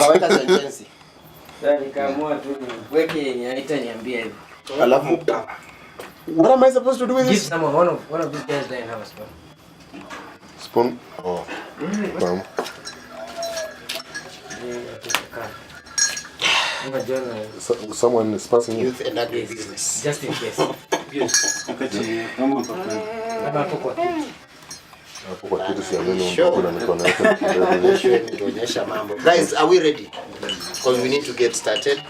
Kaweka sentensi. Sasa nikaamua tu weke yenye haitaniambia hivi. Alafu what am I supposed to do with Give this? someone one of these guys there have a spoon. Spoon? Oh. Someone is passing Youth and agribusiness. Just in case. Yes. Guys, are we ready? Because we need to get started.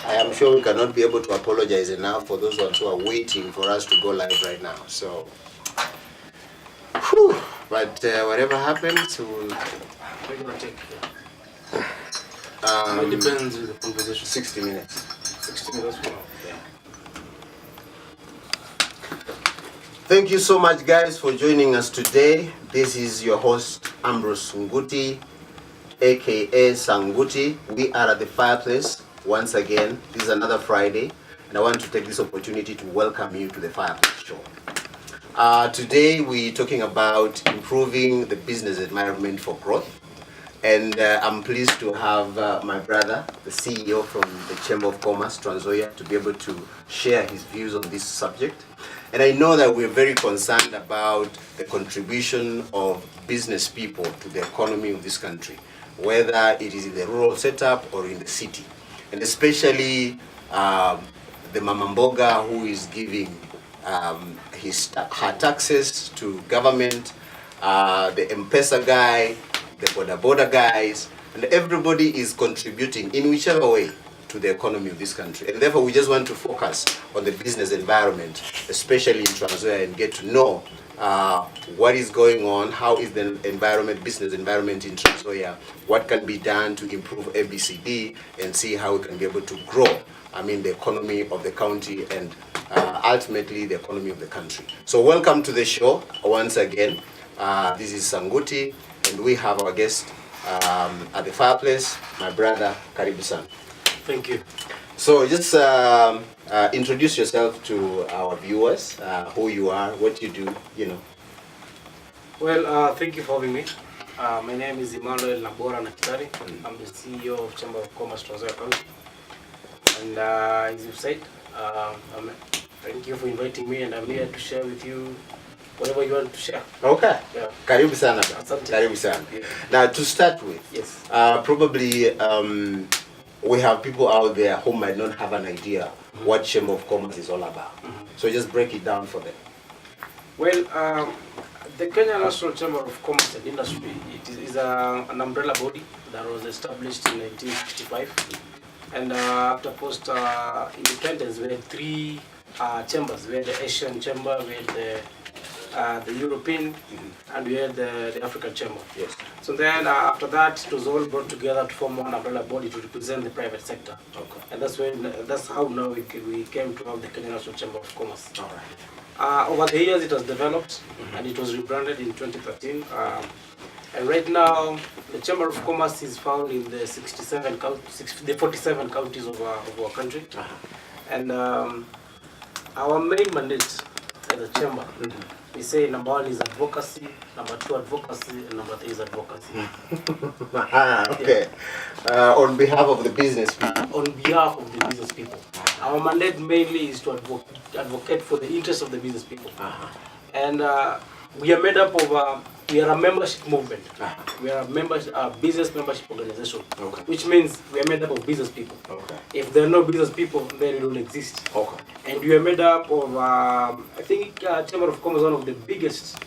I am sure we cannot be able to apologize enough for those ones who are waiting for us to go live right now. So, whew, but whatever happens, we're gonna take. It depends on the conversation. 60 minutes. 60 minutes from now. Yeah. Thank you so much, guys, for joining us today. This is your host, Ambrose Nguti, aka Sanguti. We are at the fireplace once again. This is another Friday, and I want to take this opportunity to welcome you to the Fireplace Show. Today, we're talking about improving the business environment for growth. And I'm pleased to have my brother, the CEO from the Chamber of Commerce, Nzoia, to be able to share his views on this subject. And I know that we're very concerned about the contribution of business people to the economy of this country, whether it is in the rural setup or in the city. And especially the Mamamboga who is giving her taxes to government, the M-Pesa guy, the border guys, and everybody is contributing in whichever way to the economy of this country. And therefore, we just want to focus on the business environment, especially in Nzoia, and get to know what is going on, how is the business environment in Nzoia, what can be done to improve ABCD, and see how we can be able to grow, the economy of the county and ultimately the economy of the country. So welcome to the show once again. This is Sanguti, and we have our guest at the fireplace, my brother, Karibu-san. Thank you. So just introduce yourself to our viewers, who you are, what you do, Well, thank you for having me. My name is Nabuora. I'm the CEO of Chamber of Commerce, Nzoia County. And as you said, thank you for inviting me, and I'm here to share with you whatever you want to share. Okay. Yeah. Karibu sana. Asante. Karibu sana. Yeah. Now, to start with, Yes. probably we have people out there who might not have an idea what Chamber of Commerce is all about. So just break it down for them. Well, the Kenya National Chamber of Commerce and Industry, it is an umbrella body that was established in 1965. And after post-independence, we had three chambers. We had the Asian Chamber, we had the European, and we had the African Chamber. Yes. So then after that, it was all brought together to form one umbrella body to represent the private sector. Okay. And that's how now we came to have the Kenya National Chamber of Commerce. All right. Over the years, it was developed and it was rebranded in 2013. And right now, the Chamber of Commerce is found in the 47 counties of our country. And our main mandate as a chamber, we say number one is advocacy, number two advocacy, and number three is advocacy. Okay. On behalf of the business people. On behalf of the business people. Our mandate mainly is to advocate for the interests of the business people. And we are made up of, we are a membership movement. We are a business membership organization, Okay. which means we are made up of business people. Okay. If there are no business people, then we don't exist. Okay. And we are made up of, I think Chamber of Commerce is one of the biggest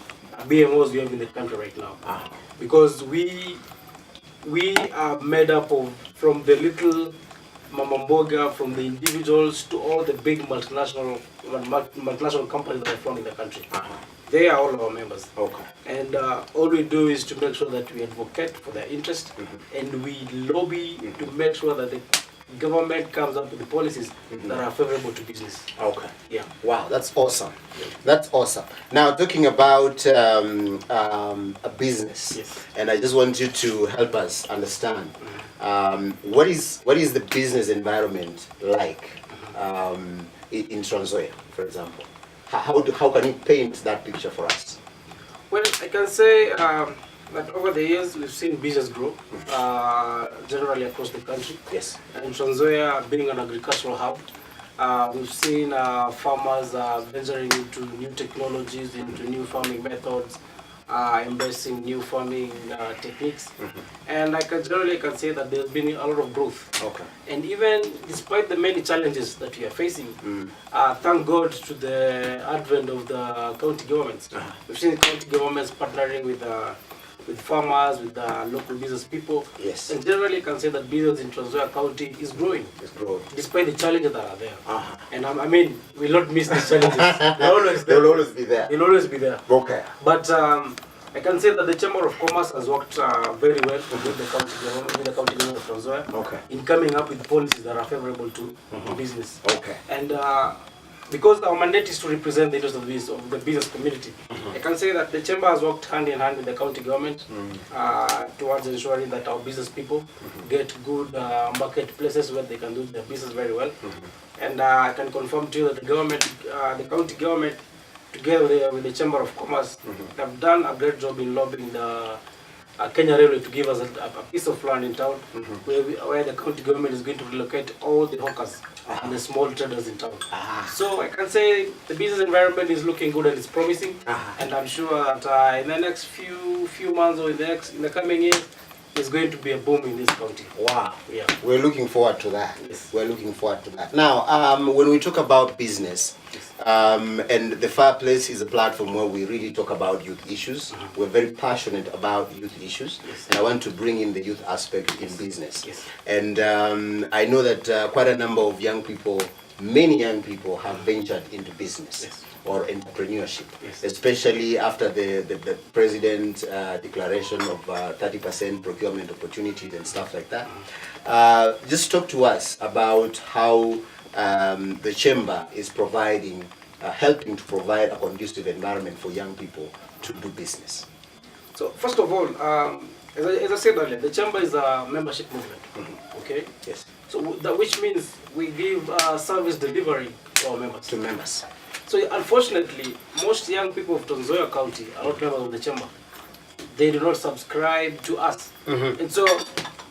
BMOs we have in the country right now. Because we are made up of, from the little Mamamboga, from the individuals to all the big multinational companies that are found in the country. They are all our members. Okay. And all we do is to make sure that we advocate for their interest, and we lobby to make sure that the government comes up with the policies that are favorable to business. Okay. Yeah. Wow, that's awesome. That's awesome. Now, talking about a business, Yes. and I just want you to help us understand what is the business environment like in Nzoia, for example. How can you paint that picture for us? Well, I can say that over the years we've seen business grow generally across the country. Yes. And Nzoia being an agricultural hub, we've seen farmers venturing into new technologies, into new farming methods, embracing new farming techniques. And I can generally say that there's been a lot of growth. Okay. And even despite the many challenges that we are facing, thank God to the advent of the county governments. We've seen county governments partnering with farmers, with local business people. Yes. And generally can say that business in Nzoia County is growing. It's growing. Despite the challenges that are there. And I mean, we'll not miss these challenges. They're always there. They'll always be there. They'll always be there. Okay. But I can say that the Chamber of Commerce has worked very well with the county government of Nzoia Okay. in coming up with policies that are favorable to business. Okay. And because our mandate is to represent the interests of the business community, I can say that the Chamber has worked hand in hand with the county government towards ensuring that our business people get good marketplaces where they can do their business very well. And I can confirm to you that the county government, together with the Chamber of Commerce, have done a great job in lobbying the Kenya Railway to give us a piece of land in town where the county government is going to relocate all the hawkers and the small traders in town. So I can say the business environment is looking good and it's promising, and I'm sure that in the next few months or in the coming years, there's going to be a boom in this county. Wow. Yeah. We're looking forward to that. Yes. We're looking forward to that. Now, when we talk about business, and the Fireplace is a platform where we really talk about youth issues. We're very passionate about youth issues, and I want to bring in the youth aspect in business. Yes. And I know that quite a number of young people, many young people, have ventured into business or entrepreneurship, especially after the president's declaration of 30% procurement opportunities and stuff like that. Just talk to us about how the chamber is providing, helping to provide a conducive environment for young people to do business. So first of all, as I said earlier, the chamber is a membership movement. Okay. Yes. So which means we give service delivery to our members. To members. So unfortunately, most young people of Nzoia County are not members of the chamber. They do not subscribe to us. And so,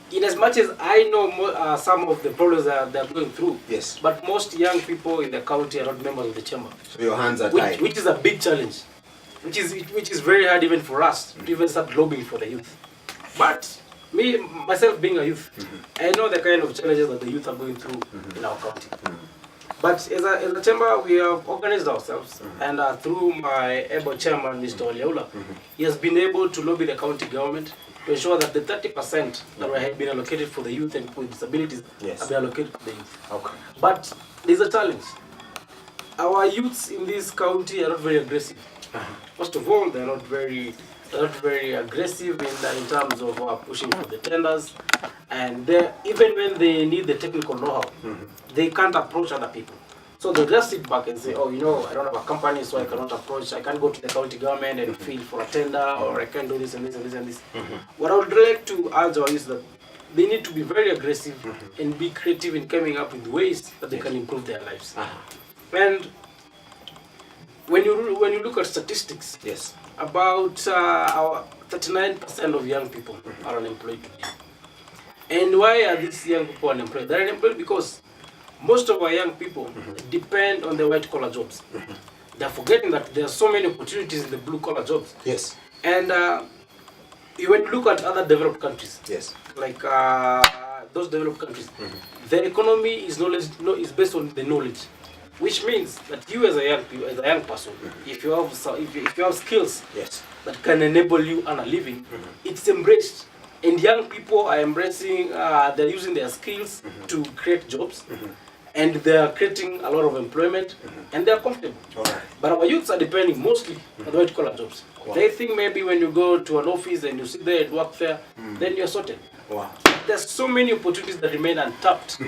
in as much as I know some of the problems that they're going through, Yes. but most young people in the county are not members of the chamber. So your hands are tied. Which is a big challenge. Which is very hard even for us to even start lobbying for the youth. But myself being a youth, I know the kind of challenges that the youth are going through in our county. But as a chamber, we have organized ourselves, and through my able chairman, Mr. Oliaula, he has been able to lobby the county government to ensure that the 30% that have been allocated for the youth and people with disabilities have been allocated to the youth. Okay. But there's a challenge. Our youths in this county are not very aggressive. First of all, they're not very aggressive in terms of pushing for the tenders, and even when they need the technical know-how, they can't approach other people. So they just sit back and say, oh, you know, I don't have a company, so I cannot approach, I can't go to the county government and fill for a tender, or I can't do this and this and this and this. What I would like to urge is that they need to be very aggressive and be creative in coming up with ways that they can improve their lives. And when you look at statistics, Yes. about our 39% of young people are unemployed today. And why are these young people unemployed? They're unemployed because most of our young people depend on the white collar jobs. They're forgetting that there are so many opportunities in the blue collar jobs. Yes. And when you look at other developed countries, Yes. like those developed countries, the economy is based on the knowledge. Which means that you as a young person, if you have skills Yes. that can enable you earn a living, it's embraced. And young people are embracing, they're using their skills to create jobs, and they are creating a lot of employment, and they are comfortable. Alright. But our youths are depending mostly on the white collar jobs. Wow. They think maybe when you go to an office and you sit there and work there, then you're sorted. Wow. There's so many opportunities that remain untapped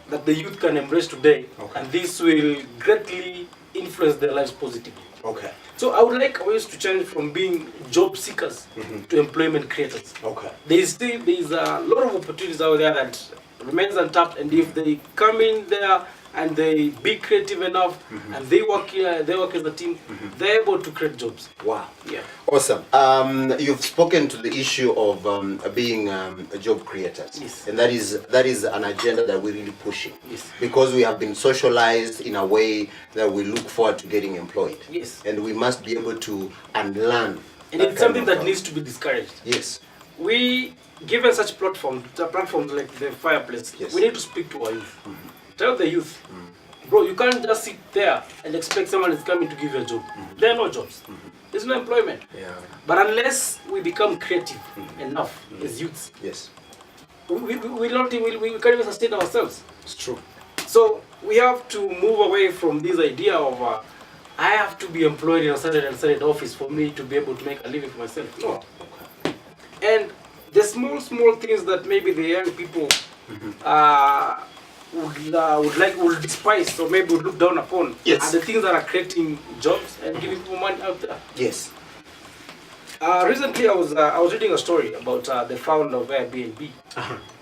that the youth can embrace today, and this will greatly influence their lives positively. Okay. So I would like our youth to change from being job seekers to employment creators. Okay. There's a lot of opportunities out there that remains untapped, and if they come in there and they be creative enough, and they work as a team, they're able to create jobs. Wow. Yeah. Awesome. You've spoken to the issue of being a job creators, Yes. and that is an agenda that we're really pushing. Yes. Because we have been socialized in a way that we look forward to getting employed. Yes. And we must be able to unlearn. And it's something that needs to be discouraged. Yes. We, given such platforms like the Fireplace, Yes. we need to speak to our youth. Tell the youth, bro, you can't just sit there and expect someone is coming to give you a job. There are no jobs. There's no employment. Yeah. But unless we become creative enough as youths, Yes. we can't even sustain ourselves. It's true. So we have to move away from this idea of I have to be employed in a certain office for me to be able to make a living for myself. No. And the small things that maybe the young people would despise or maybe would look down upon Yes. are the things that are creating jobs and giving people money out there. Yes. Recently, I was reading a story about the founder of Airbnb,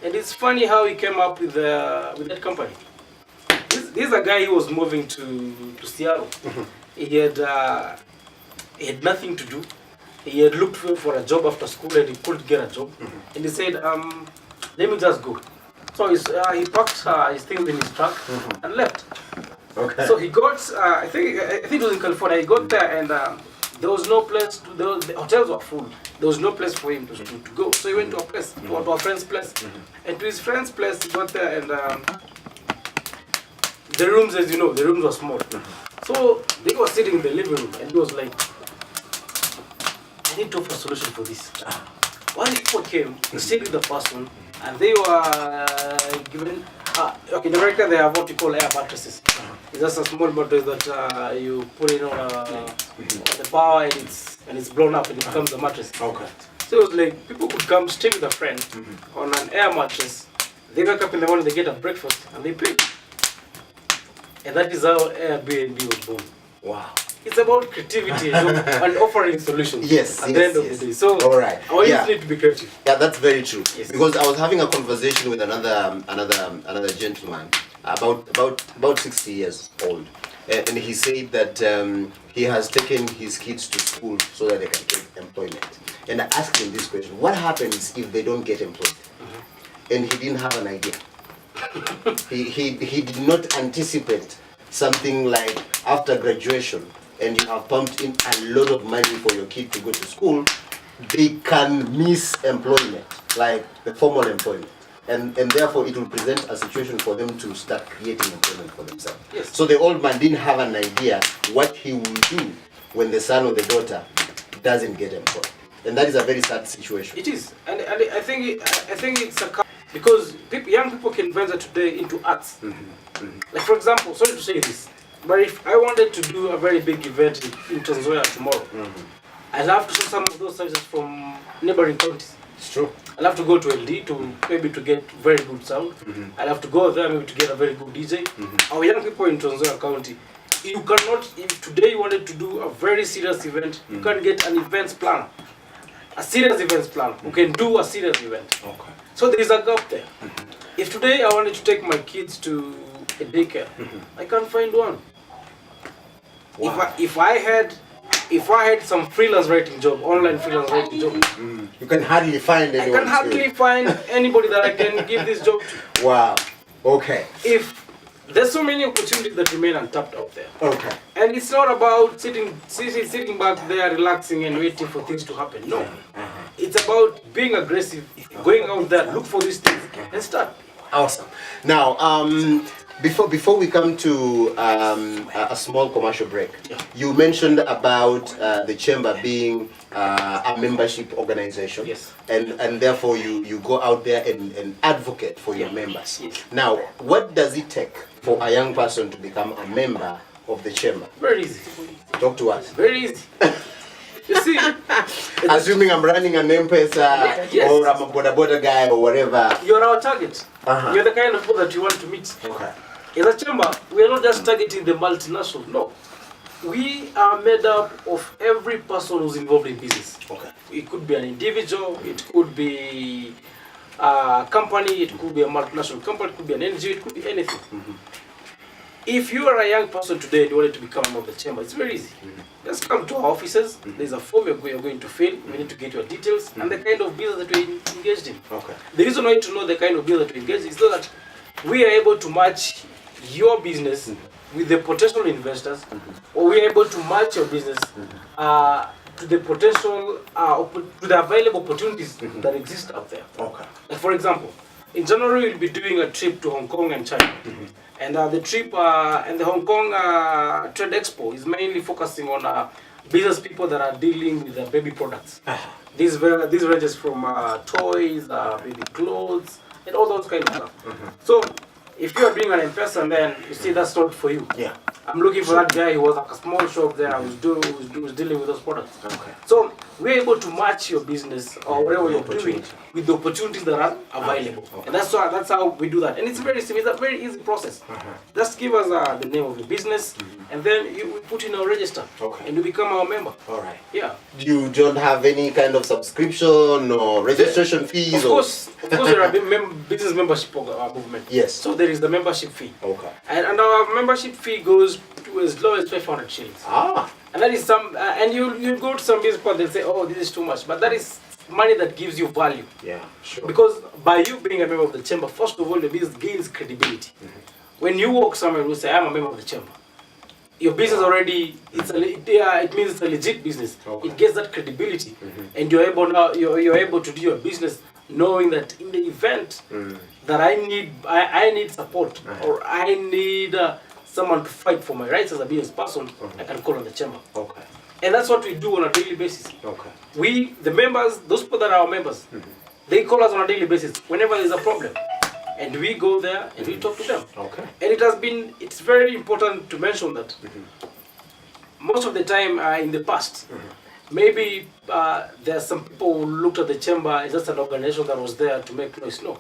and it's funny how he came up with that company. This is a guy who was moving to Seattle. He had nothing to do. He had looked for a job after school and he couldn't get a job. And he said, "Let me just go." So he packed his things in his truck and left. Okay. So he got, I think it was in California. He got there and there was no place the hotels were full. There was no place for him to go. So he went to a friend's place. And to his friend's place, he got there and the rooms, as you know, the rooms were small. So they were sitting in the living room and he was like, I need to offer a solution for this. One people came, they stayed with the person, and they were given, okay, the America they have what you call air mattresses. It's just a small mattress that you put in on the power and it's blown up and it becomes a mattress. Okay. So it was like people could come stay with a friend on an air mattress. They wake up in the morning, they get a breakfast, and they pay. And that is how Airbnb was born. Wow. It's about creativity and offering solutions. Yes, at the end of the day. So all right. our youth need to be creative. Yeah, that's very true. Yes. Because I was having a conversation with another gentleman about 60 years old, and he said that he has taken his kids to school so that they can get employment. And I asked him this question: what happens if they don't get employed? And he didn't have an idea. he did not anticipate something like after graduation and you have pumped in a lot of money for your kid to go to school, they can miss employment, like the formal employment. And therefore it will present a situation for them to start creating employment for themselves. Yes. So the old man didn't have an idea what he will do when the son or the daughter doesn't get employed. And that is a very sad situation. It is, and I think it's because young people can venture today into arts. Like for example, sorry to say this, but if I wanted to do a very big event in Nzoia tomorrow, I'll have to send some of those services from neighboring counties. It's true. I'll have to go to LD to get very good sound. I'll have to go there maybe to get a very good DJ. Our young people in Nzoia County, you cannot, if today you wanted to do a very serious event, you can get an events planner. A serious events planner who can do a serious event. Okay. So there is a gap there. If today I wanted to take my kids to a daycare, I can't find one. Wow. If I had some freelance writing job, online freelance writing job, You can hardly find I anyone. can hardly find anybody that I can give this job to. Wow. Okay. If there's so many opportunities that remain untapped out there. Okay. And it's not about sitting back there, relaxing and waiting for things to happen. No. It's about being aggressive, going out there, look for these things, and start. Awesome. Now, before we come to a small commercial break, you mentioned about the chamber being a membership organization. Yes. And therefore you go out there and advocate for your members. Yes. Now, what does it take for a young person to become a member of the chamber? Very easy. Talk to us. Very easy. You see, Assuming I'm running an M-Pesa Yes. or I'm a boda guy or whatever. you're our target. Uh-huh. You're the kind of people that you want to meet. Okay. As a chamber, we are not just targeting the multinational. No. We are made up of every person who's involved in business. Okay. It could be an individual, it could be a company, it could be a multinational company, it could be an NGO, it could be anything. if you are a young person today and you wanted to become a member of the chamber, it's very easy. Just come to our offices. There's a form you're going to fill. We need to get your details and the kind of business that we're engaged in. Okay. The reason why you need to know the kind of business that we're engaged in is so that we are able to match your business with the potential investors, or we are able to match your business to the potential, to the available opportunities that exist out there. Okay. Like for example, in January we'll be doing a trip to Hong Kong and China. And the trip and the Hong Kong Trade Expo is mainly focusing on business people that are dealing with baby products. These ranges from toys, baby clothes, and all those kind of stuff. So if you are being an investor, then you see that's not for you. Yeah. I'm looking for that guy who was like a small shop there who's dealing with those products. Okay. So we're able to match your business or whatever you're doing with the opportunities that are available. Okay. And that's how we do that. And it's very simple. It's a very easy process. Just give us the name of the business, and then we put in our register, and you become our member. All right. Yeah. You don't have any kind of subscription or registration fees? Of course, there are business membership movement. Yes. So there is the membership fee. Okay. And our membership fee goes to as low as 500 shillings. And that is and you go to some business people, they'll say, oh, this is too much. But that is money that gives you value. Yeah, sure. Because by you being a member of the chamber, first of all, the business gains credibility. When you walk somewhere and you say, I'm a member of the chamber, your business already, it means it's a legit business. Okay. It gets that credibility. And you're able to do your business knowing that in the event that I need support or I need someone to fight for my rights as a business person, I can call on the chamber. Okay. And that's what we do on a daily basis. Okay. We, the members, those people that are our members, they call us on a daily basis whenever there's a problem. And we go there and we talk to them. Okay. And it's very important to mention that most of the time in the past, maybe there are some people who looked at the chamber as just an organization that was there to make noise. No,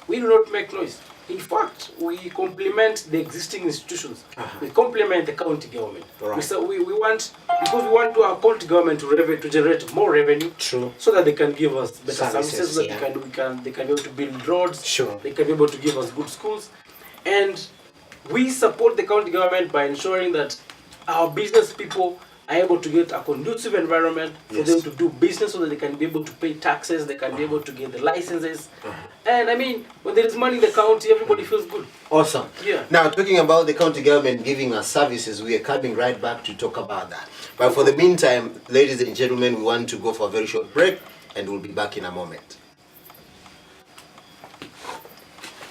we do not make noise. In fact, we complement the existing institutions. We complement the county government. Right. We want, because we want our county government to generate more revenue. True. So that they can give us better Services, services, that yeah. they can be able to build roads. Sure. They can be able to give us good schools. And we support the county government by ensuring that our business people are able to get a conducive environment for them to do business, so that they can be able to pay taxes, they can be able to get the licenses. And I mean, when there is money in the county, everybody feels good. Awesome. Yeah. Now, talking about the county government giving us services, we are coming right back to talk about that. But for the meantime, ladies and gentlemen, we want to go for a very short break, and we'll be back in a moment.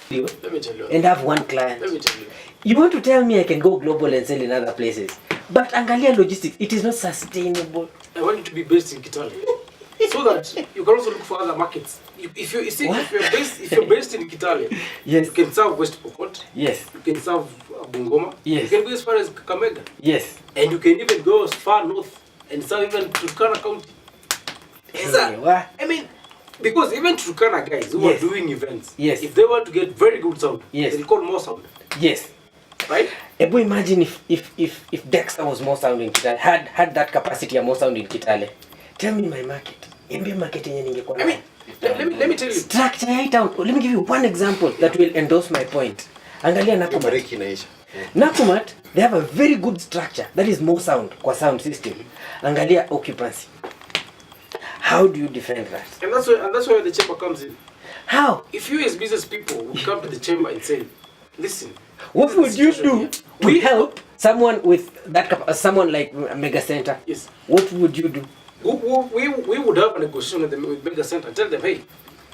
Let me tell you. And have one client. Let me tell you. You want to tell me I can go global and sell in other places? But Angalia logistics, it is not sustainable. I want you to be based in Kitale, so that you can also look for other markets. If you're based in Kitale, Yes. you can serve West Pokot. Yes. You can serve Bungoma. Yes. You can go as far as Kakamega. Yes. And you can even go as far north and serve even Turkana County. What? I mean, because even Turkana guys who are doing events, Yes. if they want to get very good sound, Yes. they'll call more sound. Yes. Right? Ebu, imagine if Dexter was more sound in Kitale, had that capacity of more sound in Kitale. Tell me my market. Embe market yenye ningekuwa I mean, let me tell you. structure ya town. Let me give you one example that will endorse my point. Angalia Nakumat. Nakumat, they have a very good structure that is more sound kwa sound system. Angalia occupancy. How do you defend that? And that's where the chamber comes in. How? If you as business people would come to the chamber and say, listen, What would you do to help someone with that someone like Mega Center? Yes. What would you do? We would have a negotiation with Mega Center. Tell them, hey,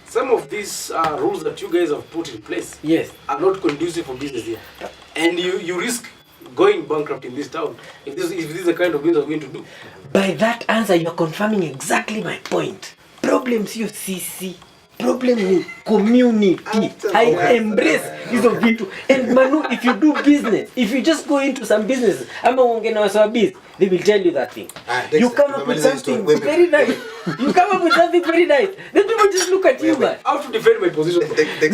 some of these rules that you guys have put in place Yes. are not conducive for business here, and you risk going bankrupt in this town if this is the kind of business we're going to do. By that answer, you're confirming exactly my point. Problems you CC. Problem ni community. I embrace this of you. And Manu, if you do business, if you just go into some business, they will tell you that thing. You come up with something very nice. You come up with something very nice. Then people just look at you, man. I have to defend my position.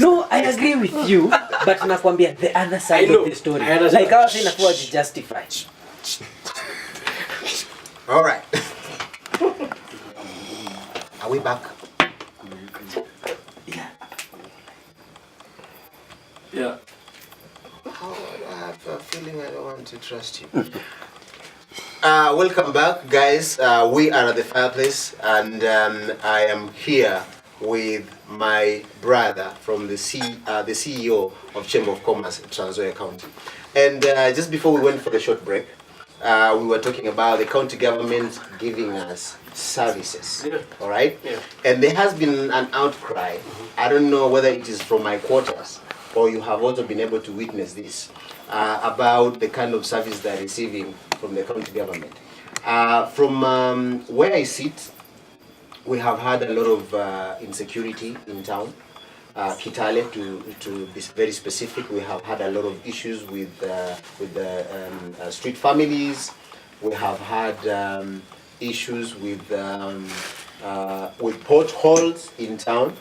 No, I agree with you, but nakwambia the other side of the story. Like I was saying, nakuwa justify. All right. Are we back? Yeah. Oh, I have a feeling I don't want to trust you. Welcome back, guys. We are at the fireplace, and I am here with my brother from the CEO of Chamber of Commerce in Nzoia County. And just before we went for the short break, we were talking about the county government giving us services. Yeah. All right? Yeah. And there has been an outcry. I don't know whether it is from my quarters or you have also been able to witness this about the kind of service they're receiving from the county government. From where I sit, we have had a lot of insecurity in town. Kitale, to be very specific, we have had a lot of issues with the street families. We have had issues with potholes in town.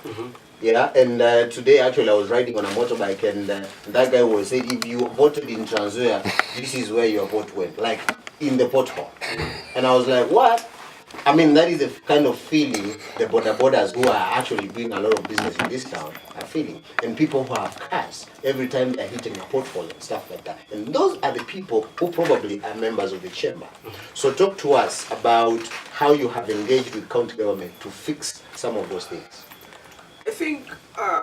Yeah, and today actually I was riding on a motorbike, and that guy was saying, if you voted in Nzoia, this is where your vote went, like in the pothole. And I was like, what? I mean, that is the kind of feeling the borders who are actually doing a lot of business in this town are feeling. And people who have cars, every time they're hitting a pothole and stuff like that. And those are the people who probably are members of the chamber. So talk to us about how you have engaged with county government to fix some of those things. I think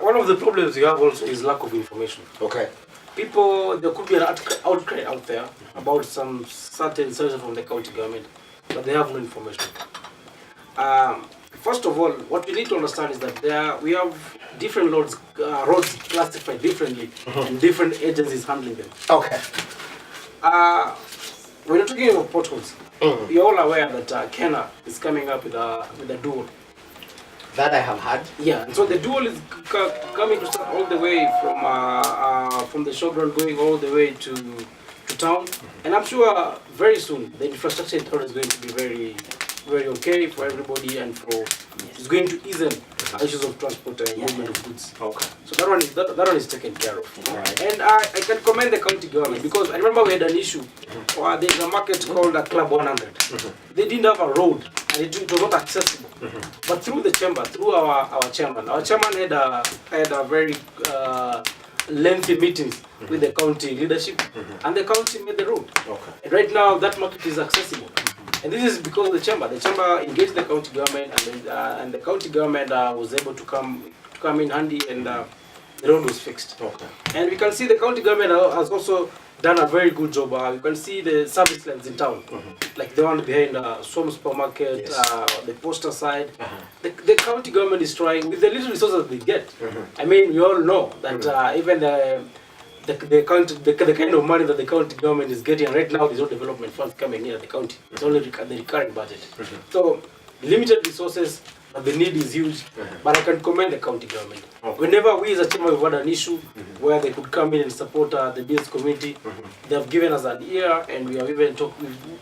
one of the problems you have also is lack of information. Okay. People, there could be an outcry out there about some certain services from the county government, but they have no information. First of all, what we need to understand is that we have different roads classified differently, and different agencies handling them. Okay. When you're talking about potholes, you're all aware that Kenya is coming up with a dual. That I have had. Yeah, and so the dual is coming to start all the way from the showground going all the way to town. And I'm sure very soon the infrastructure in town is going to be very, very okay for everybody, and it's going to ease them issues of transport and movement of goods. Okay. So that one is taken care of. Right. And I can commend the county government, because I remember we had an issue. There's a market called Club 100. They didn't have a road, and it was not accessible. But through the chamber, through our chairman had a very lengthy meetings with the county leadership, and the county made the road. Okay. And right now that market is accessible. And this is because of the chamber. The chamber engaged the county government, and the county government was able to come in handy, and the road was fixed. Okay. And we can see the county government has also done a very good job. You can see the service lines in town, like the one behind Swam Supermarket, the poster side. The county government is trying with the little resources they get. I mean, we all know that even the kind of money that the county government is getting right now, there's no development funds coming in at the county. It's only the recurring budget. So limited resources, but the need is huge. But I can commend the county government. Whenever we as a chamber have had an issue where they could come in and support the business community, they have given us an ear, and we have even talked.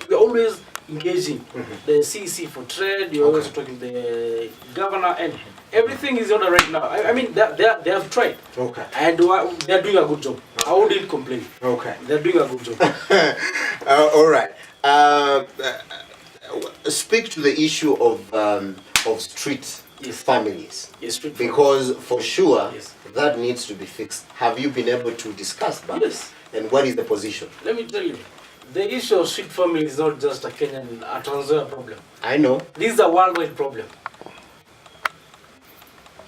We're always engaging the CEC for trade. You're always talking to the governor, and everything is on right now. I mean, they have tried. Okay. And they're doing a good job. I wouldn't complain. Okay. They're doing a good job. All right. Speak to the issue of street families. Yes, street because for sure that needs to be fixed. Have you been able to discuss that? Yes. And what is the position? Let me tell you, the issue of street family is not just a Kenyan, a Tanzania problem. I know. This is a worldwide problem.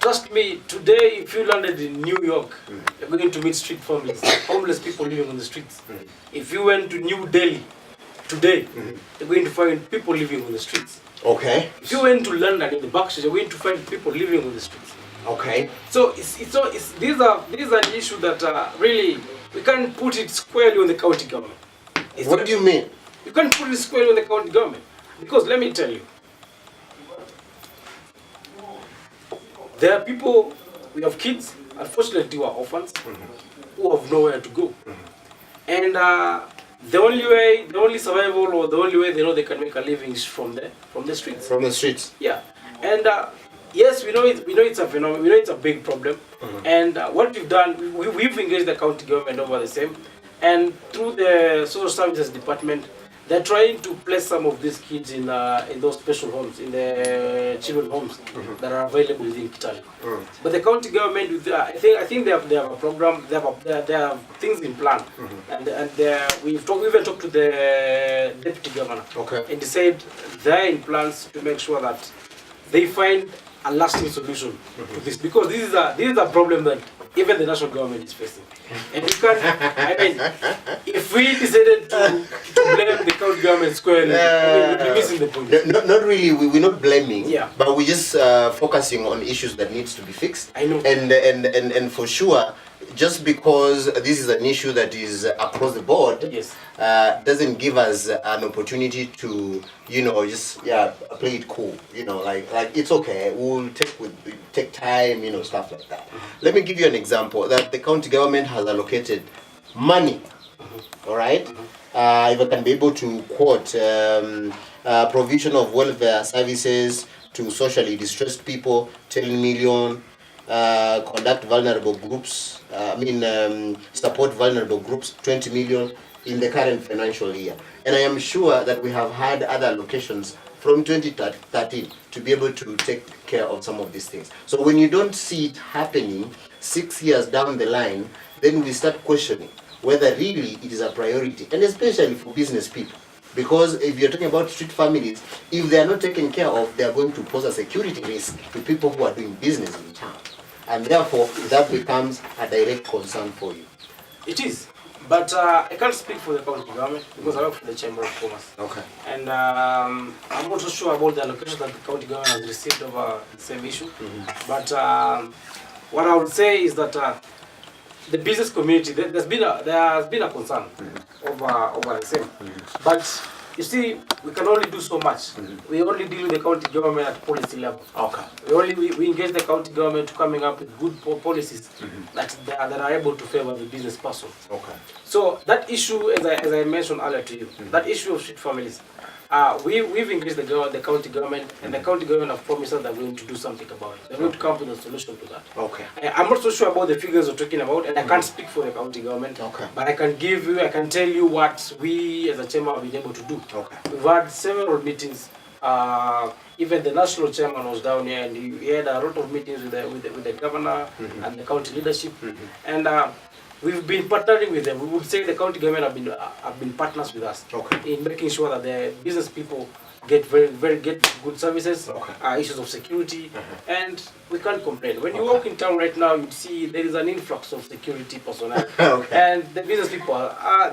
Trust me, today if you landed in New York, you're going to meet street families, homeless people living on the streets. If you went to New Delhi today, you're going to find people living on the streets. Okay. If you went to London in the backstreets, you're going to find people living on the streets. Okay. So these are an issue that really we can't put it squarely on the county government. What do you mean? You can't put it squarely on the county government, because let me tell you, there are people, we have kids, unfortunately who are orphans, who have nowhere to go. And the only survival, or the only way they know they can make a living is from the streets. From the streets. Yeah. And yes, we know it's a phenomenon, we know it's a big problem. And what we've done, we've engaged the county government over the same. And through the social services department, they're trying to place some of these kids in those special homes, in the children homes that are available within Kitale. But the county government, I think they have a program, they have things in plan, and we've even talked to the deputy governor, and he said they're in plans to make sure that they find a lasting solution to this, because this is a problem that even the national government is facing. And you can't, I mean, if we decided to blame the county government squarely, we'd be missing the point. Not really, we're not blaming, Yeah. but we're just focusing on issues that needs to be fixed. I know. And for sure, just because this is an issue that is across the board, Yes. doesn't give us an opportunity to, just play it cool. Like it's okay. We'll take time, stuff like that. Let me give you an example that the county government has allocated money. All right. If I can be able to quote, provision of welfare services to socially distressed people, 10 million. Conduct vulnerable groups, support vulnerable groups, 20 million in the current financial year. And I am sure that we have had other allocations from 2013 to be able to take care of some of these things. So when you don't see it happening 6 years down the line, then we start questioning whether really it is a priority, and especially for business people. Because if you're talking about street families, if they are not taken care of, they are going to pose a security risk to people who are doing business in town. And therefore, that becomes a direct concern for you. It is. But I can't speak for the county government because I work for the Chamber of Commerce. Okay. And I'm not so sure about the allocation that the county government has received over the same issue. But what I would say is that the business community, there has been a concern over the same. But you see, we can only do so much. We only deal with the county government at policy level. Okay. We engage the county government to coming up with good policies that are able to favor the business person. Okay. So that issue, as I mentioned earlier to you, that issue of street families, we've engaged the county government, and the county government have promised us they're going to do something about it. They're going to come up with a solution to that. Okay. I'm not so sure about the figures you're talking about, and I can't speak for the county government. Okay. But I can tell you what we as a chamber have been able to do. Okay. We've had several meetings. Even the national chairman was down here, and he had a lot of meetings with the governor and the county leadership, and we've been partnering with them. We would say the county government have been partners with us in making sure that the business people get get good services, issues of security, and we can't complain. When you walk in town right now, you see there is an influx of security personnel, and the business people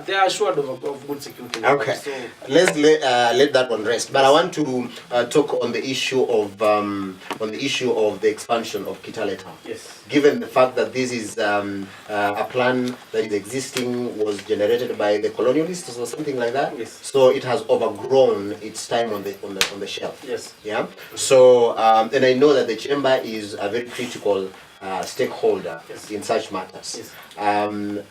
they are assured of good security. Okay, So, let's let that one rest. But I want to talk on the issue of the expansion of Kitale Town. yes. Given the fact that this is a plan that is existing, was generated by the colonialists or something like that, Yes. so it has overgrown its time on the shelf. Yes. Yeah. So and I know that the chamber is a very critical stakeholder in such matters. Yes.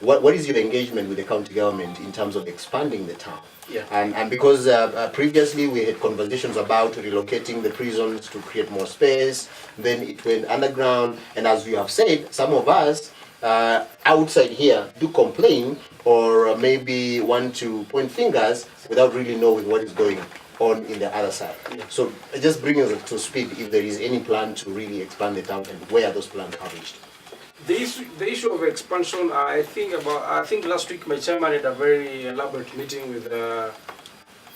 What is your engagement with the county government in terms of expanding the town? Yeah. And because previously we had conversations about relocating the prisons to create more space, then it went underground, and as you have said, some of us outside here do complain or maybe want to point fingers without really knowing what is going on in the other side. Yeah. So just bring us to speed if there is any plan to really expand the town and where those plans are reached. The issue of expansion, I think last week my chairman had a very elaborate meeting with the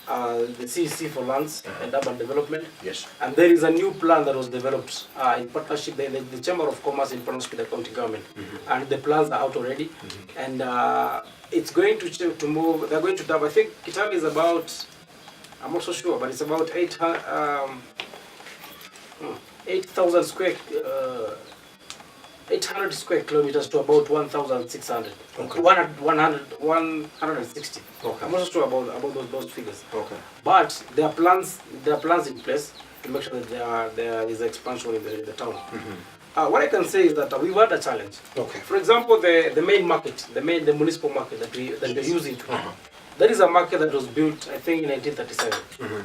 CEC for Lands and Urban Development. Yes. And there is a new plan that was developed in partnership, the Chamber of Commerce in partnership with the county government. And the plans are out already. And it's going to move, they're going to have, I think Kitale is about, I'm not so sure, but it's about 8,000 square 800 square kilometers to about 1,600. Okay. 160. Okay. I'm not sure about those figures. Okay. But there are plans in place to make sure that there is expansion in the town. What I can say is that we've had a challenge. Okay. For example, the main market, the municipal market that we're using today. That is a market that was built, I think, in 1937.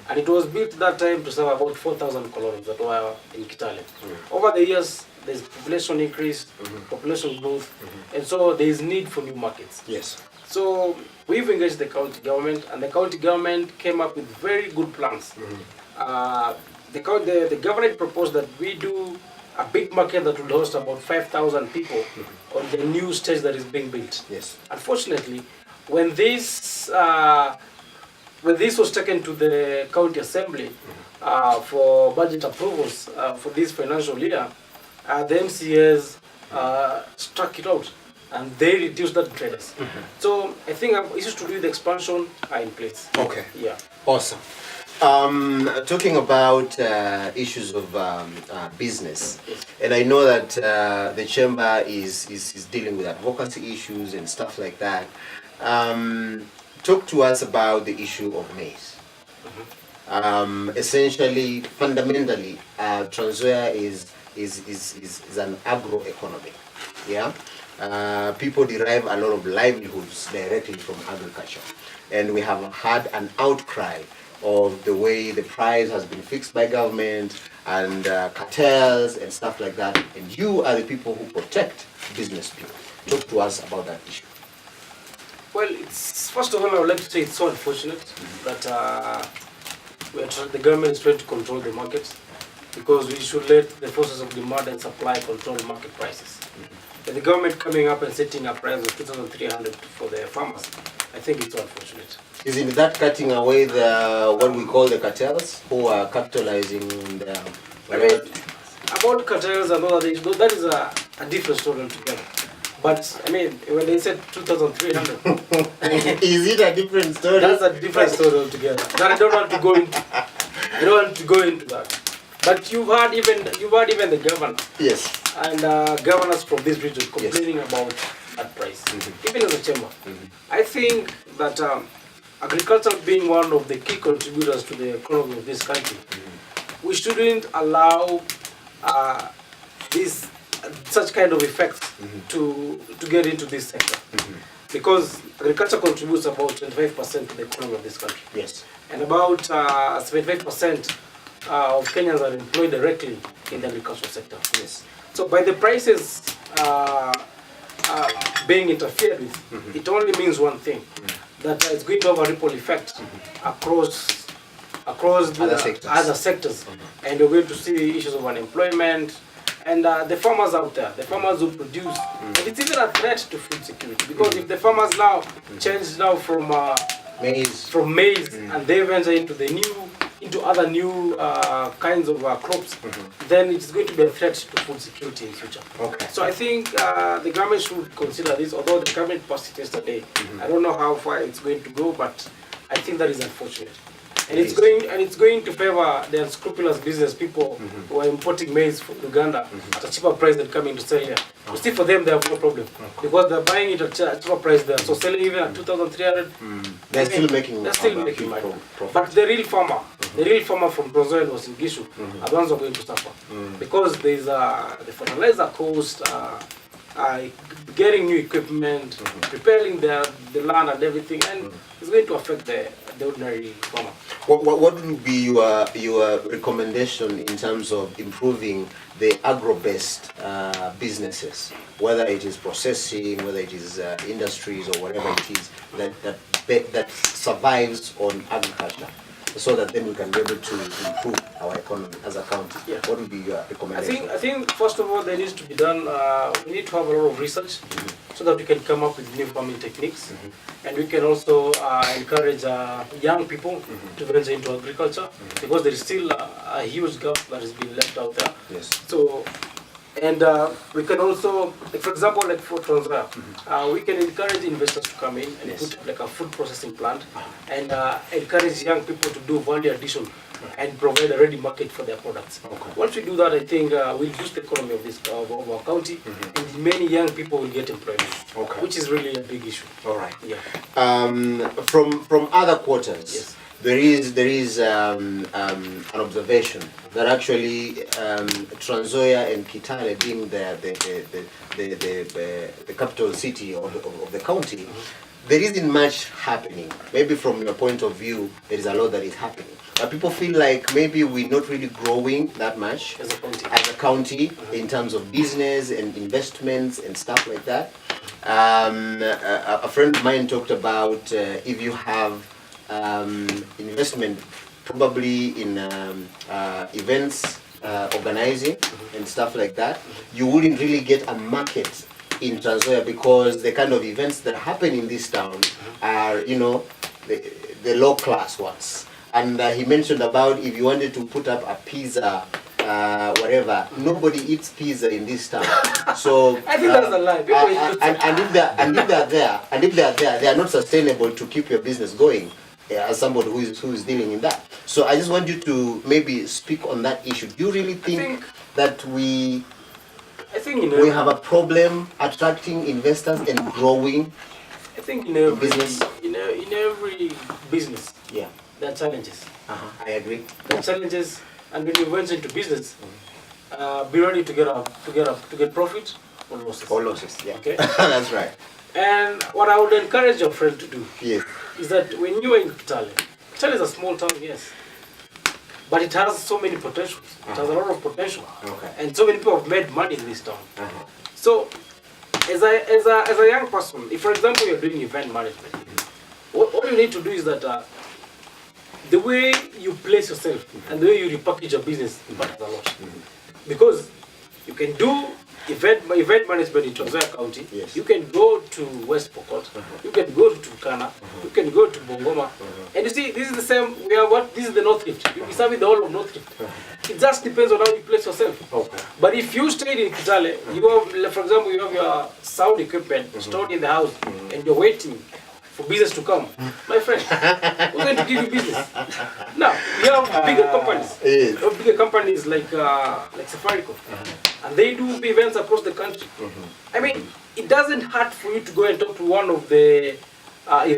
And it was built that time to serve about 4,000 colonies that were in Kitale. Over the years, there's population increase, population growth, and so there is need for new markets. Yes. So we've engaged the county government, and the county government came up with very good plans. The government proposed that we do a big market that will host about 5,000 people on the new stage that is being built. Yes. Unfortunately, when this was taken to the county assembly for budget approvals for this financial year, the MCAs struck it out and they reduced that traders. So I think issues to do with expansion are in place. Okay. Yeah. Awesome. Talking about issues of business, and I know that the chamber is dealing with advocacy issues and stuff like that. Talk to us about the issue of maize. Essentially, fundamentally, Nzoia is an agro economy. Yeah, people derive a lot of livelihoods directly from agriculture, and we have had an outcry of the way the price has been fixed by government and cartels and stuff like that. And you are the people who protect business people. Talk to us about that issue. Well, it's first of all, I would like to say it's so unfortunate that the government is trying to control the market, because we should let the forces of demand and supply control market prices. And the government coming up and setting a price of 2,300 for the farmers, I think it's so unfortunate. Isn't that cutting away the what we call the cartels who are capitalizing on the? I mean, about cartels and all that is a different story altogether. But I mean, when they said 2,300, is it a different story? That's a different story altogether. That I don't want to go into. I don't want to go into that. But you've heard even the governor. Yes. And governors from this region complaining about that price, even as a chamber. I think that agriculture being one of the key contributors to the economy of this country, we shouldn't allow such kind of effects to get into this sector. Because agriculture contributes about 25% to the economy of this country. Yes. And about 75% of Kenyans are employed directly in the agricultural sector. Yes. So by the prices being interfered with, it only means one thing, that it's going to have a ripple effect across the other sectors. And we're going to see issues of unemployment, and the farmers out there, the farmers who produce, and it's even a threat to food security, because if the farmers now change now from maize and they venture into other new kinds of crops, then it's going to be a threat to food security in the future. Okay. So I think the government should consider this, although the government passed it yesterday. I don't know how far it's going to go, but I think that is unfortunate. And it's going to favor the unscrupulous business people who are importing maize from Uganda at a cheaper price than coming to sell here. You see, for them they have no problem, because they're buying it at a cheaper price there. So selling even at 2,300, they're still making money. But the real farmer from Nzoia and was in Gishu, are the ones who are going to suffer, because there's the fertilizer cost, getting new equipment, preparing the land and everything, and it's going to affect the ordinary farmer. What would be your recommendation in terms of improving the agro-based businesses, whether it is processing, whether it is industries or whatever it is that survives on agriculture, so that then we can be able to improve our economy as a county? Yeah. What would be your recommendation? I think first of all, there needs to be done. We need to have a lot of research so that we can come up with new farming techniques, and we can also encourage young people to venture into agriculture, because there is still a huge gap that is being left out there. Yes. So. And we can also, like for example, like for Nzoia, we can encourage investors to come in and put like a food processing plant, and encourage young people to do value addition and provide a ready market for their products. Okay. Once we do that, I think we'll boost the economy of our county, and many young people will get employment, which is really a big issue. All right. Yeah. From other quarters. Yes. There is an observation that actually Nzoia and Kitale, being the capital city of the county, there isn't much happening. Maybe from your point of view, there is a lot that is happening. But people feel like maybe we're not really growing that much As a county. in terms of business and investments and stuff like that. A friend of mine talked about if you have investment probably in events, organizing and stuff like that, you wouldn't really get a market in Nzoia because the kind of events that happen in this town are, you know, the low class ones. And he mentioned about if you wanted to put up a pizza, whatever, nobody eats pizza in this town. So I think that's a lie. People eat pizza. and if they're there, they are not sustainable to keep your business going. As somebody who is dealing in that. So I just want you to maybe speak on that issue. Do you really think that we have a problem attracting investors and growing? I think in every business. in every business, Yeah. there are challenges. I agree. There are challenges, and when you venture into business, be ready to get profit or losses. Or losses, yeah. Okay. That's right. And what I would encourage your friend to do Yes. is that when you are in Kitale is a small town, yes, but it has so many potentials. It has a lot of potential. Okay. And so many people have made money in this town. So, as a young person, if for example you're doing event management, all you need to do is that the way you place yourself and the way you repackage your business matters a lot. Because you can do event management in Nzoia County. Yes. You can go to West Pokot. You can go to Turkana. You can go to Bongoma. And you see, this is the same. This is the North Rift. You'll be serving the whole of North Rift. It just depends on how you place yourself. Okay. But if you stayed in Kitale, you have, for example, you have your sound equipment stored in the house, and you're waiting for business to come. My friend, who's going to give you business? Now, we have bigger companies. Yes. We have bigger companies like Safaricom. And they do events across the country. I mean, it doesn't hurt for you to go and talk to one of the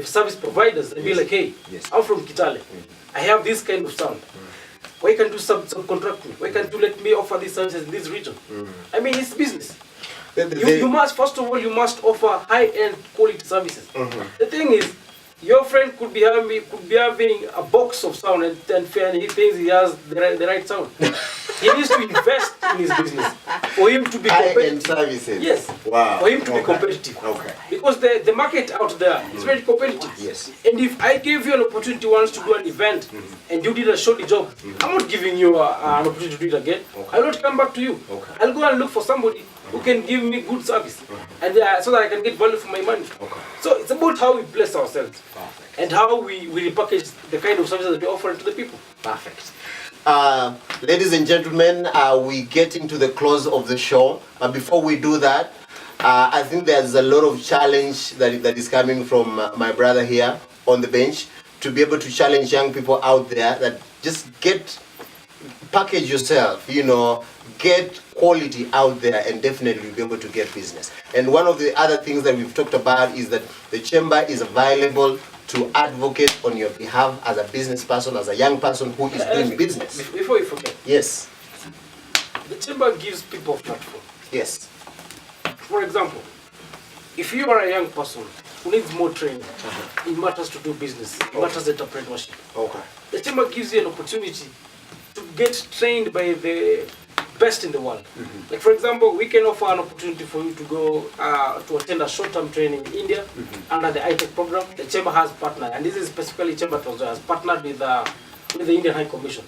service providers and be like, hey, I'm from Kitale. I have this kind of sound. Why can't you subcontract me? Why can't you let me offer these services in this region? I mean, it's business. You must, first of all, you must offer high-end quality services. The thing is, your friend could be having a box of sound and he thinks he has the right sound. He needs to invest in his business for him to be High-end competitive. services. Yes. Wow. For him to be competitive. Okay. Because the market out there is very competitive. Yes. And if I gave you an opportunity once to do an event and you did a shoddy job, I'm not giving you an opportunity to do it again. I will not come back to you. Okay. I'll go and look for somebody who can give me good service and so that I can get value for my money. Okay. So it's about how we place ourselves and how we repackage the kind of services that we offer to the people. Perfect. Ladies and gentlemen, we getting to the close of the show. But before we do that, I think there's a lot of challenge that is coming from my brother here on the bench to be able to challenge young people out there that just package yourself, you know, get quality out there and definitely be able to get business. And one of the other things that we've talked about is that the chamber is available to advocate on your behalf as a business person, as a young person who is doing business. Before you forget, Yes. the chamber gives people a platform. Yes. For example, if you are a young person who needs more training in matters to do business, in matters entrepreneurship, Okay. the chamber gives you an opportunity to get trained by the best in the world. Like for example, we can offer an opportunity for you to go to attend a short-term training in India under the ITEC program. The chamber has partnered, and this is specifically Chamber has partnered with the Indian High Commission.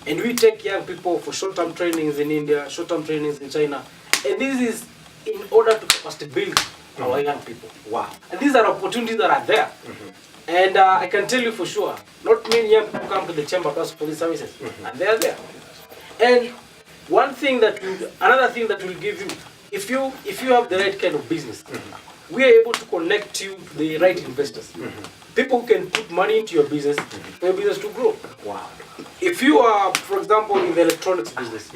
And we take young people for short-term trainings in India, short-term trainings in China. And this is in order to capacity build our young people. Wow. And these are opportunities that are there. And I can tell you for sure, not many young people come to the chamber to ask for these services. And they are there. And another thing that will give you, if you have the right kind of business, we are able to connect you to the right investors. People who can put money into your business for your business to grow. Wow. If you are, for example, in the electronics business,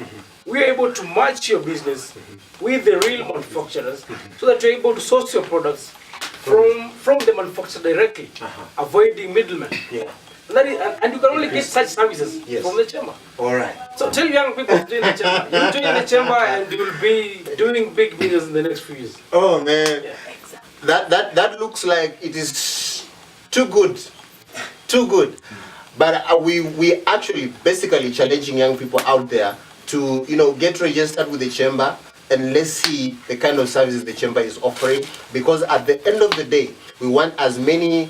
we are able to match your business with the real manufacturers so that you're able to source your products from the manufacturer directly, avoiding middlemen. Yeah. And you can only get such services from the chamber. All right. So tell young people to join the chamber. You join the chamber and you will be doing big business in the next few years. Oh man. Yeah. That looks looks like it is too good, too good. But we actually basically challenging young people out there to, you know, get registered with the chamber, and let's see the kind of services the chamber is offering. Because at the end of the day, we want as many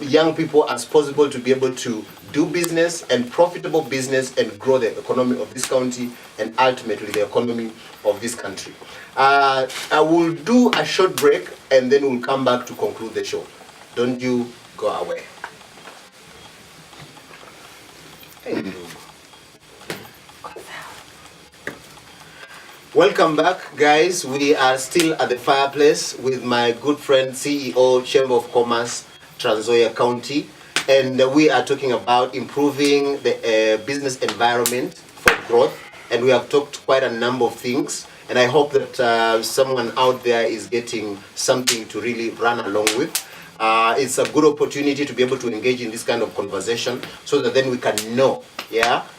young people as possible to be able to do business and profitable business and grow the economy of this county and ultimately the economy of this country. I will do a short break and then we'll come back to conclude the show. Don't you go away. Welcome back, guys. We are still at the fireplace with my good friend, CEO, Chamber of Commerce, Nzoia County, and we are talking about improving the business environment for growth, and we have talked quite a number of things, and I hope that someone out there is getting something to really run along with. It's a good opportunity to be able to engage in this kind of conversation so that then we can know,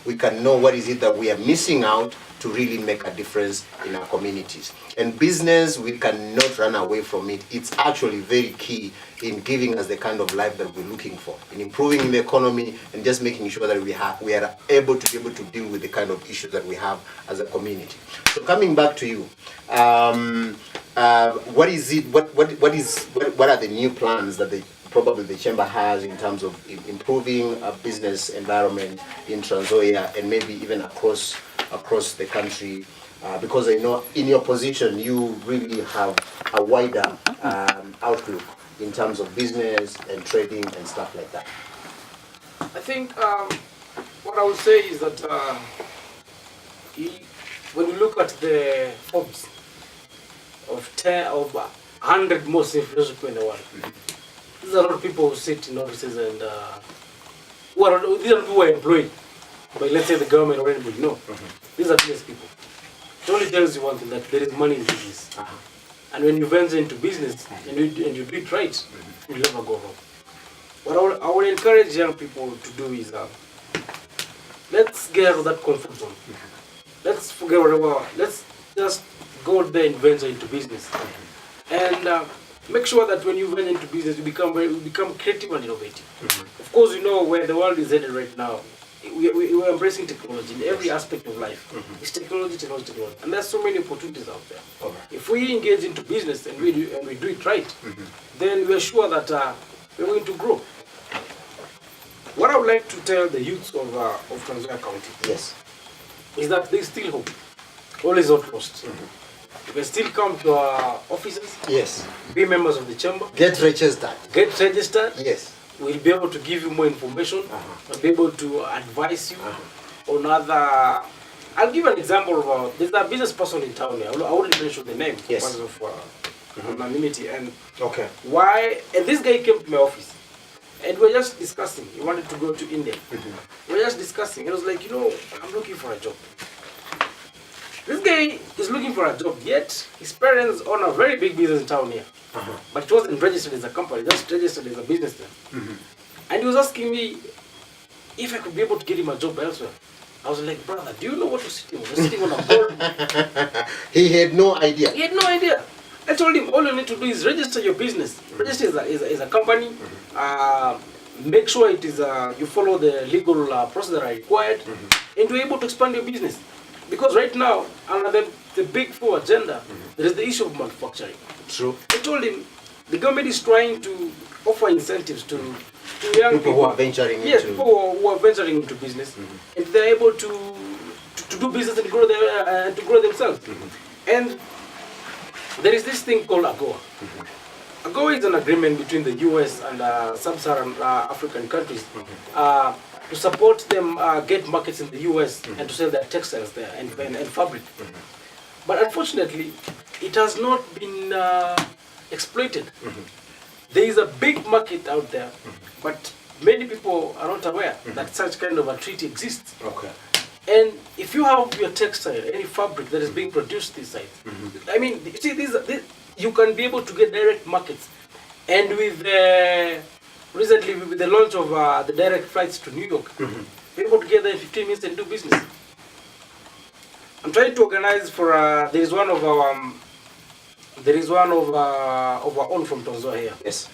we can know what is it that we are missing out to really make a difference in our communities. And business, we cannot run away from it. It's actually very key in giving us the kind of life that we're looking for, in improving the economy and just making sure that we are able to deal with the kind of issues that we have as a community. So coming back to you, what is it? What are the new plans that probably the chamber has in terms of improving a business environment in Nzoia and maybe even across the country? Because I know in your position you really have a wider outlook in terms of business and trading and stuff like that. I think what I would say is that when you look at the Forbes of 100 most influential people in the world, there's a lot of people who sit in offices and these are people who are employed by, let's say, the government or anybody. No, these are business people. It only tells you one thing, that there is money in business. And when you venture into business and you do it right, you'll never go wrong. What I would encourage young people to do is let's get out of that comfort zone. Let's forget whatever. Let's just go there and venture into business. And make sure that when you venture into business, you become creative and innovative. Of course, you know where the world is headed right now. We're embracing technology in every aspect of life. It's technology. And there's so many opportunities out there. If we engage into business and we do it right, then we're sure that we're going to grow. What I would like to tell the youths of Nzoia County is that there's still hope. All is not lost. You can still come to our offices. Be members of the chamber. Get registered. Yes. We'll be able to give you more information. We'll be able to advise you on other. I'll give an example of there's a business person in town here. I wouldn't mention the name because of anonymity. And why? And this guy came to my office, and we were just discussing. He wanted to go to India. We were just discussing. He was like, I'm looking for a job. This guy is looking for a job, yet his parents own a very big business in town here. But it wasn't registered as a company, just registered as a business there. And he was asking me if I could be able to get him a job elsewhere. I was like, brother, do you know what you're sitting on? You're sitting on a board. He had no idea. I told him, all you need to do is register your business. Register as a company. Make sure it is you follow the legal process that are required, and you're able to expand your business. Because right now, under the Big Four agenda, there is the issue of manufacturing. True. I told him the government is trying to offer incentives to young people who are venturing into people who are venturing into business, and they're able to do business and grow themselves. And there is this thing called AGOA. AGOA is an agreement between the US and sub-Saharan African countries to support them get markets in the US and to sell their textiles there and fabric. But unfortunately, it has not been exploited. There is a big market out there, but many people are not aware that such kind of a treaty exists. And if you have your textile, any fabric that is being produced this side, I mean, you see, you can be able to get direct markets. And with recently, with the launch of the direct flights to New York, we're able to get there in 15 minutes and do business. I'm trying to organize for, there is one of our There is one of our own from Nzoia here. Yes.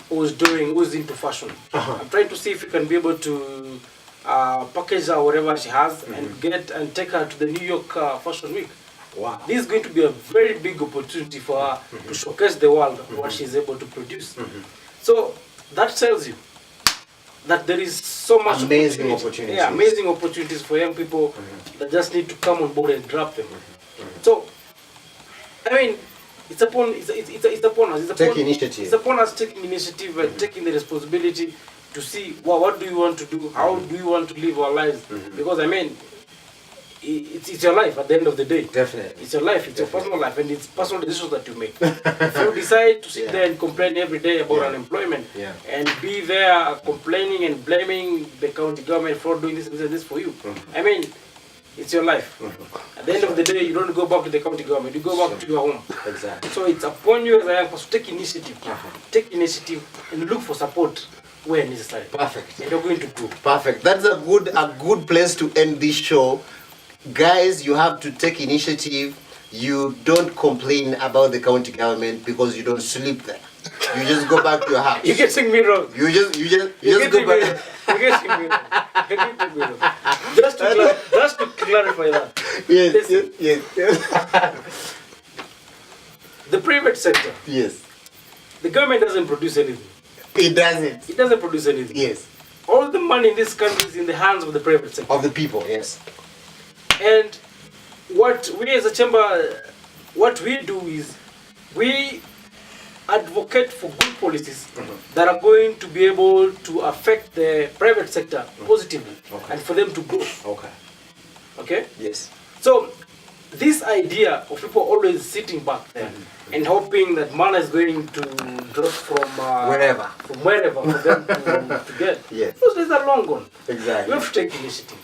Who's into fashion. I'm trying to see if we can be able to package her whatever she has and take her to the New York Fashion Week. Wow. This is going to be a very big opportunity for her to showcase the world what she's able to produce. So that tells you that there is so much amazing opportunities. Yeah, amazing opportunities for young people that just need to come on board and grab them. So, I mean, it's upon us. Take initiative. It's upon us taking initiative and taking the responsibility to see what do you want to do, how do you want to live our lives. Because I mean, it's your life at the end of the day. Definitely. It's your life, it's your personal life, and it's personal decisions that you make. If you decide to sit there and complain every day about unemployment and be there complaining and blaming the county government for doing this and this for you, I mean, it's your life. At the end of the day, you don't go back to the county government, you go back to your home. Exactly. So it's upon you as a young person to take initiative. Take initiative and look for support where necessary. Perfect. And you're going to grow. Perfect. That's a good place to end this show. Guys, you have to take initiative. You don't complain about the county government because you don't sleep there. You just go back to your house. You're getting me wrong. You just go back. You're getting me wrong. You're getting me wrong. Just to clarify that. Yes. The private sector. Yes. The government doesn't produce anything. It doesn't. It doesn't produce anything. Yes. All the money in this country is in the hands of the private sector. Of the people. Yes. And what we as a chamber, what we do is we advocate for good policies that are going to be able to affect the private sector positively and for them to grow. Okay. Okay? Yes. So this idea of people always sitting back there and hoping that money is going to drop from wherever for them to get. Yes. Those days are long gone. Exactly. We have to take initiative.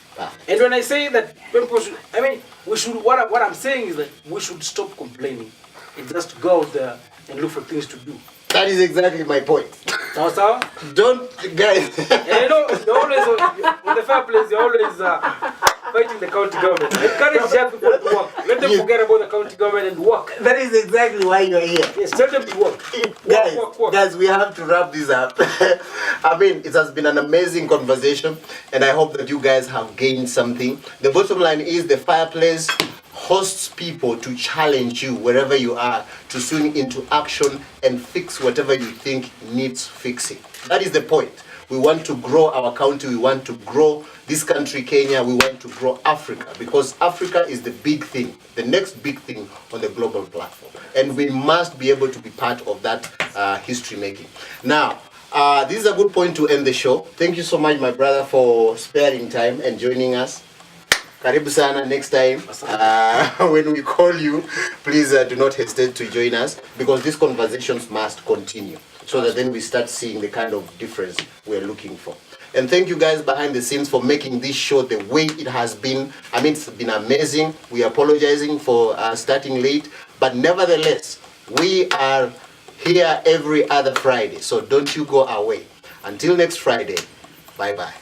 And when I say that people should, I mean, we should. What I'm saying is that we should stop complaining and just go out there and look for things to do. That is exactly my point. Sawa? Don't, guys. And you know, you're always on the fireplace. You're always fighting the county government. Encourage young people to work. Let them forget about the county government and work. That is exactly why you're here. Yes, tell them to work. Guys, we have to wrap this up. I mean, it has been an amazing conversation, and I hope that you guys have gained something. The bottom line is the fireplace hosts people to challenge you wherever you are to swing into action and fix whatever you think needs fixing. That is the point. We want to grow our county, we want to grow this country, Kenya, we want to grow Africa, because Africa is the big thing, the next big thing on the global platform. And we must be able to be part of that history making. Now, this is a good point to end the show. Thank you so much, my brother, for sparing time and joining us. Karibu sana next time. When we call you, please do not hesitate to join us, because these conversations must continue so that then we start seeing the kind of difference we're looking for. And thank you guys behind the scenes for making this show the way it has been. I mean, it's been amazing. We are apologizing for starting late, but nevertheless, we are here every other Friday. So don't you go away. Until next Friday, bye-bye.